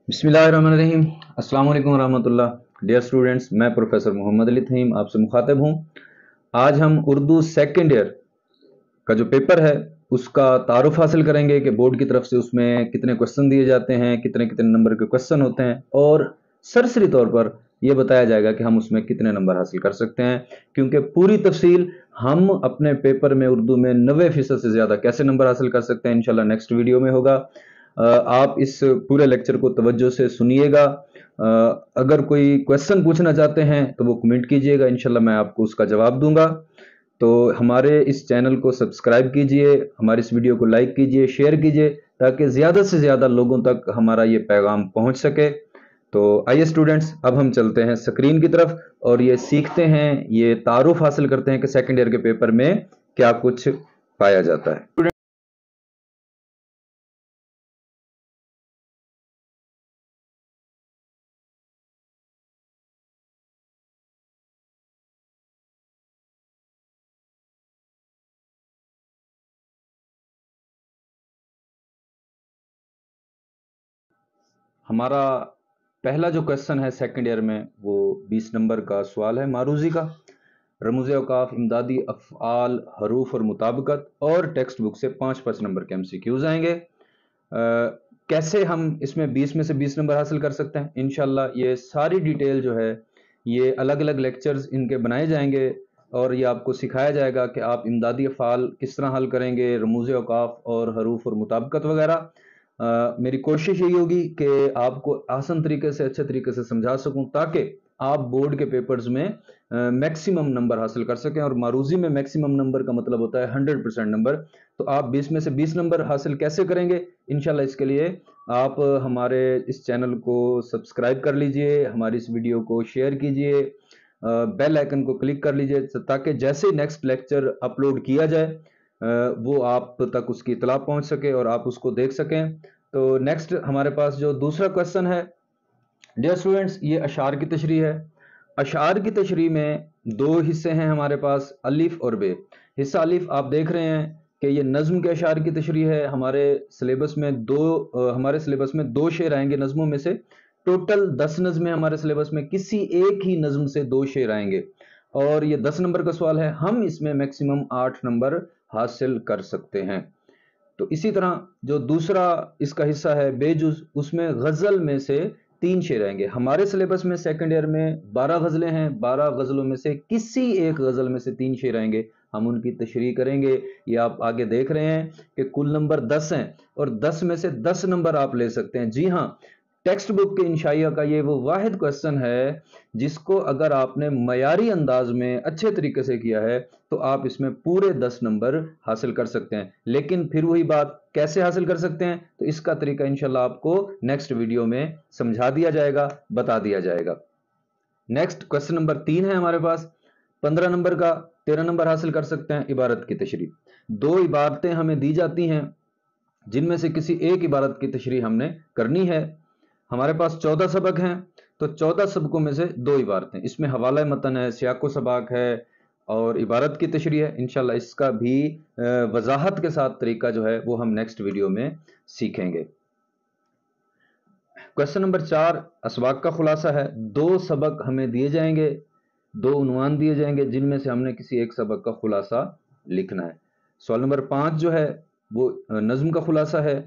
बिस्मिल्लाहिर्रहमानिर्रहीम। अस्सलाम वालेकुम रहमतुल्लाह। डियर स्टूडेंट्स, मैं प्रोफेसर मोहम्मद अली थीम आपसे मुखातिब हूँ। आज हम उर्दू सेकेंड ईयर का जो पेपर है उसका तारुफ हासिल करेंगे कि बोर्ड की तरफ से उसमें कितने क्वेश्चन दिए जाते हैं, कितने कितने नंबर के क्वेश्चन होते हैं, और सरसरी तौर पर यह बताया जाएगा कि हम उसमें कितने नंबर हासिल कर सकते हैं। क्योंकि पूरी तफसील हम अपने पेपर में उर्दू में 90% से ज़्यादा कैसे नंबर हासिल कर सकते हैं इंशाल्लाह नेक्स्ट वीडियो में होगा। आप इस पूरे लेक्चर को तवज्जो से सुनिएगा। अगर कोई क्वेश्चन पूछना चाहते हैं तो वो कमेंट कीजिएगा, इंशाल्लाह मैं आपको उसका जवाब दूंगा। तो हमारे इस चैनल को सब्सक्राइब कीजिए, हमारी इस वीडियो को लाइक कीजिए, शेयर कीजिए, ताकि ज़्यादा से ज़्यादा लोगों तक हमारा ये पैगाम पहुंच सके। तो आइए स्टूडेंट्स, अब हम चलते हैं स्क्रीन की तरफ और ये सीखते हैं, ये तारुफ हासिल करते हैं कि सेकेंड ईयर के पेपर में क्या कुछ पाया जाता है। हमारा पहला जो क्वेश्चन है सेकंड ईयर में वो 20 नंबर का सवाल है मारूजी का। रमूज़ औकाफ, इमदादी अफ़आल, हरूफ और मुताबिकत, और टेक्स्ट बुक से 5-5 नंबर के MCQs आएंगे। कैसे हम इसमें 20 में से 20 नंबर हासिल कर सकते हैं, इंशाल्लाह ये सारी डिटेल जो है ये अलग अलग लेक्चर्स इनके बनाए जाएंगे और ये आपको सिखाया जाएगा कि आप इमदादी अफ़आल किस तरह हल करेंगे, रमूज़ औकाफ और हरूफ और मुताबिकत वगैरह। मेरी कोशिश यही होगी कि आपको आसान तरीके से, अच्छे तरीके से समझा सकूं ताकि आप बोर्ड के पेपर्स में मैक्सिमम नंबर हासिल कर सकें। और मारूजी में मैक्सिमम नंबर का मतलब होता है 100% नंबर। तो आप 20 में से 20 नंबर हासिल कैसे करेंगे, इंशाल्लाह इसके लिए आप हमारे इस चैनल को सब्सक्राइब कर लीजिए, हमारी इस वीडियो को शेयर कीजिए, बेल आइकन को क्लिक कर लीजिए, ताकि जैसे नेक्स्ट लेक्चर अपलोड किया जाए वो आप तक उसकी इतला पहुंच सके और आप उसको देख सकें। तो नेक्स्ट हमारे पास जो दूसरा क्वेश्चन है, डियर स्टूडेंट्स, ये अशार की तशरीह है। अशार की तशरीह में दो हिस्से हैं हमारे पास, अलिफ और बे। हिस्सा अलिफ आप देख रहे हैं कि ये नज़्म के अशार की तशरीह है। हमारे सिलेबस में दो शेर आएंगे नज़मों में से। टोटल 10 नज़में हमारे सिलेबस में, किसी एक ही नज़्म से 2 शेर आएंगे और ये 10 नंबर का सवाल है। हम इसमें मैक्सिमम 8 नंबर हासिल कर सकते हैं। तो इसी तरह जो दूसरा इसका हिस्सा है बेजुज, उसमें गजल में से 3 शेर आएंगे। हमारे सिलेबस में सेकंड ईयर में 12 गजलें हैं, 12 गजलों में से किसी एक गजल में से 3 शेर आएंगे, हम उनकी तशरीह करेंगे। ये आप आगे देख रहे हैं कि कुल नंबर 10 हैं और 10 में से 10 नंबर आप ले सकते हैं। जी हाँ, टेक्स्ट बुक के इंशाइया का ये वो वाहिद क्वेश्चन है जिसको अगर आपने मयारी अंदाज में अच्छे तरीके से किया है तो आप इसमें पूरे 10 नंबर हासिल कर सकते हैं। लेकिन फिर वही बात, कैसे हासिल कर सकते हैं, तो इसका तरीका इंशाल्लाह आपको नेक्स्ट वीडियो में समझा दिया जाएगा, बता दिया जाएगा। नेक्स्ट क्वेश्चन नंबर 3 है हमारे पास 15 नंबर का। 13 नंबर हासिल कर सकते हैं इबारत की तशरीह। दो इबारतें हमें दी जाती हैं जिनमें से किसी एक इबारत की तशरीह हमने करनी है। हमारे पास 14 सबक हैं, तो 14 सबकों में से 2 इबारतें, इसमें हवाला मतन है, सियाको सबाक है और इबारत की तशरीह है। इंशाल्लाह इसका भी वजाहत के साथ तरीका जो है वो हम नेक्स्ट वीडियो में सीखेंगे। क्वेश्चन नंबर 4 असबाक का खुलासा है। 2 सबक हमें दिए जाएंगे, 2 उन्वान दिए जाएंगे जिनमें से हमने किसी एक सबक का खुलासा लिखना है। सवाल नंबर 5 जो है वो नज्म का खुलासा है।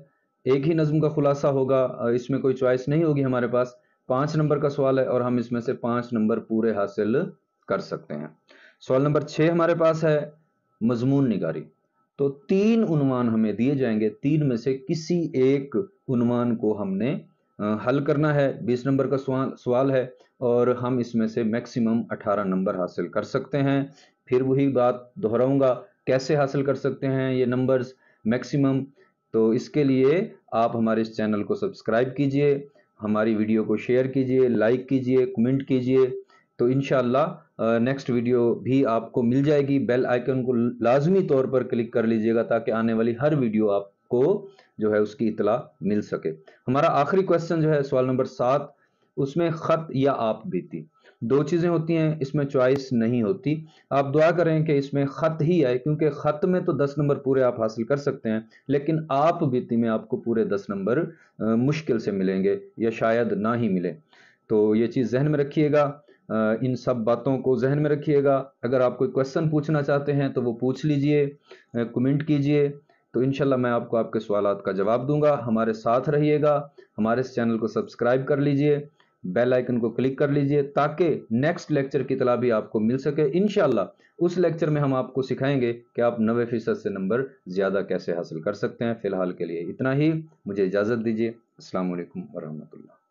एक ही नज्म का खुलासा होगा, इसमें कोई चॉइस नहीं होगी हमारे पास। 5 नंबर का सवाल है और हम इसमें से 5 नंबर पूरे हासिल कर सकते हैं। सवाल नंबर 6 हमारे पास है मजमून निगारी। तो 3 उन्वान हमें दिए जाएंगे, 3 में से किसी एक उन्वान को हमने हल करना है। 20 नंबर का सवाल है और हम इसमें से मैक्सिमम 18 नंबर हासिल कर सकते हैं। फिर वही बात दोहराऊंगा, कैसे हासिल कर सकते हैं ये नंबर्स मैक्सिमम। तो इसके लिए आप हमारे इस चैनल को सब्सक्राइब कीजिए, हमारी वीडियो को शेयर कीजिए, लाइक कीजिए, कमेंट कीजिए। तो इंशाल्लाह नेक्स्ट वीडियो भी आपको मिल जाएगी। बेल आइकन को लाजमी तौर पर क्लिक कर लीजिएगा ताकि आने वाली हर वीडियो आपको जो है उसकी इतला मिल सके। हमारा आखिरी क्वेश्चन जो है सवाल नंबर 7, उसमें खत या आप बीती। دو چیزیں ہوتی ہیں اس میں، چوائس نہیں ہوتی. آپ دعا کریں کہ اس میں خط ہی آئے، کیونکہ خط میں تو 10 نمبر پورے آپ حاصل کر سکتے ہیں، لیکن آپ بیتی میں آپ کو پورے 10 نمبر مشکل سے ملیں گے یا شاید نہ ہی ملے. تو یہ چیز ذہن میں رکھیے گا، ان سب باتوں کو ذہن میں رکھیے گا. اگر آپ کوئی کویسچن پوچھنا چاہتے ہیں تو وہ پوچھ لیجئے، کمنٹ کیجئے، تو انشاءاللہ میں آپ کو آپ کے سوالات کا جواب دوں گا. ہمارے ساتھ رہیے گا، ہمارے اس چینل کو سبسکرائب کر لیجئے، بیل آئیکن کو کلک کر لیجئے تاکہ نیکسٹ لیکچر کی اطلاع بھی آپ کو مل سکے. انشاءاللہ اس لیکچر میں ہم آپ کو سکھائیں گے کہ آپ 90% سے نمبر زیادہ کیسے حاصل کر سکتے ہیں. فی الحال کے لیے اتنا ہی، مجھے اجازت دیجئے. السلام علیکم ورحمۃ اللہ.